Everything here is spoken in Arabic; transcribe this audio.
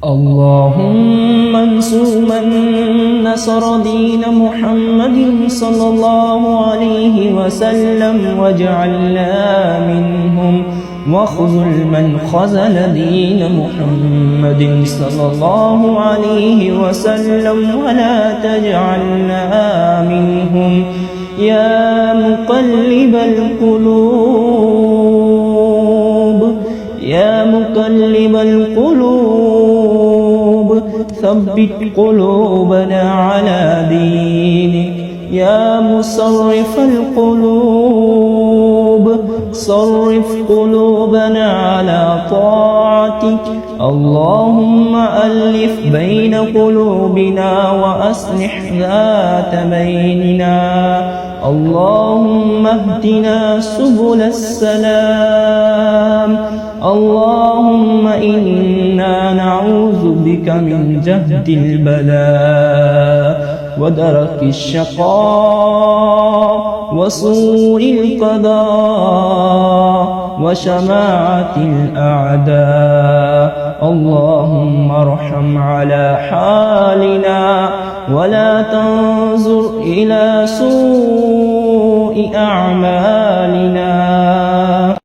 اللهم انصر من نصر دين محمد صلى الله عليه وسلم واجعلنا منهم، واخذل من خذل دين محمد صلى الله عليه وسلم ولا تجعلنا منهم. يا مقلب القلوب، يا مقلب القلوب ثبت قلوبنا على دينك. يا مصرف القلوب صرف قلوبنا على طاعتك. اللهم ألف بين قلوبنا وأصلح ذات بيننا. اللهم اهدنا سبل السلام. اللهم إنا نعوذ بك من جهد البلاء ودرك الشقاء وسوء القضاء وشماعة الأعداء. اللهم ارحم على حالنا ولا تنظر إلى سوء أعمالنا.